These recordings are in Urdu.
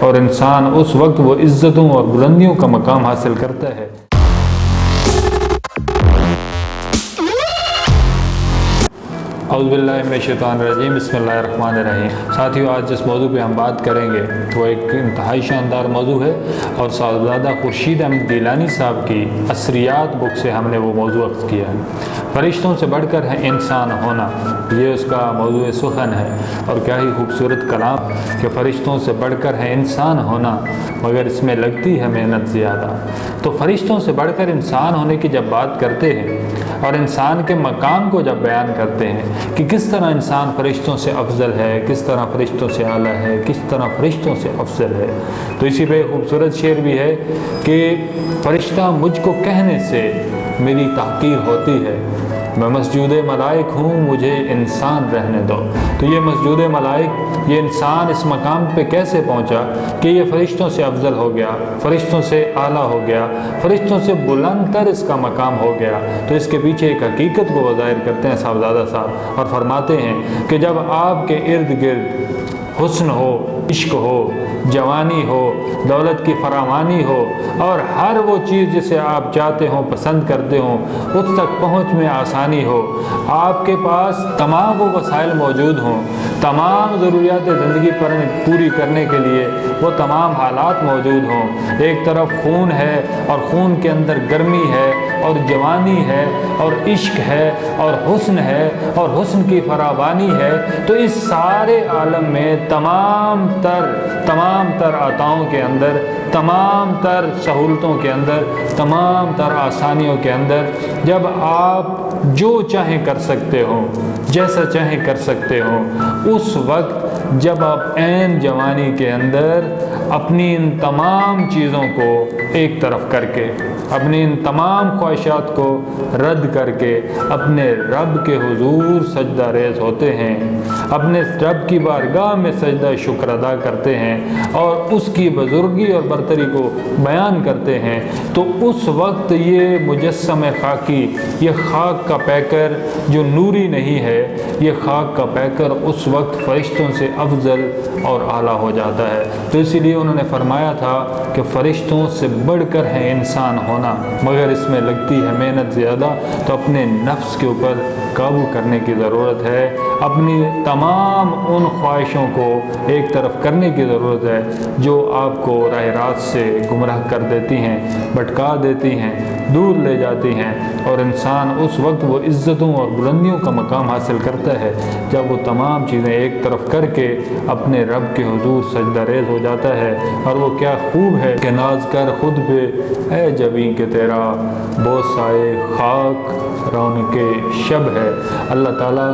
اور انسان اس وقت وہ عزتوں اور بلندیوں کا مقام حاصل کرتا ہے۔ اعوذ باللہ من الشیطان الرجیم، بسم اللہ الرحمن الرحیم۔ ساتھیو، آج جس موضوع پہ ہم بات کریں گے وہ ایک انتہائی شاندار موضوع ہے، اور صاحبزادہ خورشید احمد گیلانی صاحب کی اثریات بک سے ہم نے وہ موضوع اخذ کیا ہے۔ فرشتوں سے بڑھ کر ہے انسان ہونا، یہ اس کا موضوع سخن ہے، اور کیا ہی خوبصورت کلام کہ فرشتوں سے بڑھ کر ہے انسان ہونا، مگر اس میں لگتی ہے محنت زیادہ۔ تو فرشتوں سے بڑھ کر انسان ہونے کی جب بات کرتے ہیں اور انسان کے مقام کو جب بیان کرتے ہیں کہ کس طرح انسان فرشتوں سے افضل ہے، کس طرح فرشتوں سے اعلیٰ ہے، کس طرح فرشتوں سے افضل ہے، تو اسی پہ خوبصورت شعر بھی ہے کہ فرشتہ مجھ کو کہنے سے میری تحقیر ہوتی ہے، میں مسجود ملائک ہوں مجھے انسان رہنے دو۔ تو یہ مسجود ملائک، یہ انسان اس مقام پہ کیسے پہنچا کہ یہ فرشتوں سے افضل ہو گیا، فرشتوں سے اعلیٰ ہو گیا، فرشتوں سے بلند تر اس کا مقام ہو گیا؟ تو اس کے پیچھے ایک حقیقت کو وہ ظاہر کرتے ہیں صاحبزادہ صاحب، اور فرماتے ہیں کہ جب آپ کے ارد گرد حسن ہو، عشق ہو، جوانی ہو، دولت کی فراوانی ہو، اور ہر وہ چیز جسے آپ چاہتے ہوں، پسند کرتے ہوں، اس تک پہنچ میں آسانی ہو، آپ کے پاس تمام وہ وسائل موجود ہوں، تمام ضروریات زندگی پر پوری کرنے کے لیے وہ تمام حالات موجود ہوں، ایک طرف خون ہے اور خون کے اندر گرمی ہے اور جوانی ہے اور عشق ہے اور حسن ہے اور حسن کی فراوانی ہے، تو اس سارے عالم میں تمام تر عطاؤں کے اندر، تمام تر سہولتوں کے اندر، تمام تر آسانیوں کے اندر جب آپ جو چاہیں کر سکتے ہو، جیسا چاہیں کر سکتے ہو، اس وقت جب آپ عین جوانی کے اندر اپنی ان تمام چیزوں کو ایک طرف کر کے، اپنی ان تمام خواہشات کو رد کر کے اپنے رب کے حضور سجدہ ریز ہوتے ہیں، اپنے رب کی بارگاہ میں سجدہ شکر ادا کرتے ہیں اور اس کی بزرگی اور برتری کو بیان کرتے ہیں، تو اس وقت یہ مجسم خاکی، یہ خاک کا پیکر جو نوری نہیں ہے، یہ خاک کا پیکر اس وقت فرشتوں سے افضل اور اعلیٰ ہو جاتا ہے۔ تو اسی لیے انہوں نے فرمایا تھا کہ فرشتوں سے بڑھ کر ہے انسان ہونا، مگر اس میں لگتی ہے محنت زیادہ۔ تو اپنے نفس کے اوپر قابو کرنے کی ضرورت ہے، اپنی تمام ان خواہشوں کو ایک طرف کرنے کی ضرورت ہے جو آپ کو راہ راست سے گمراہ کر دیتی ہیں، بھٹکا دیتی ہیں، دور لے جاتی ہیں، اور انسان اس وقت وہ عزتوں اور بلندیوں کا مقام حاصل کرتا ہے جب وہ تمام چیزیں ایک طرف کر کے اپنے رب کے حضور سجدہ ریز ہو جاتا ہے۔ اور وہ کیا خوب ہے کہ ناز کر خود پہ اے جبیں کہ تیرا بوسائے خاک رونق شب ہے۔ اللہ تعالیٰ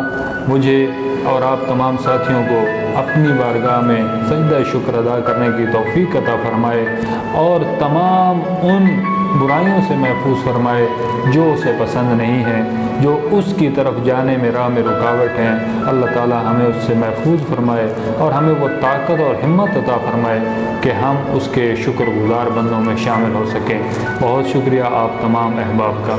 مجھے اور آپ تمام ساتھیوں کو اپنی بارگاہ میں سجدہ شکر ادا کرنے کی توفیق عطا فرمائے، اور تمام ان برائیوں سے محفوظ فرمائے جو اسے پسند نہیں ہیں، جو اس کی طرف جانے میں راہ میں رکاوٹ ہیں۔ اللہ تعالیٰ ہمیں اس سے محفوظ فرمائے اور ہمیں وہ طاقت اور ہمت عطا فرمائے کہ ہم اس کے شکر گزار بندوں میں شامل ہو سکیں۔ بہت شکریہ آپ تمام احباب کا۔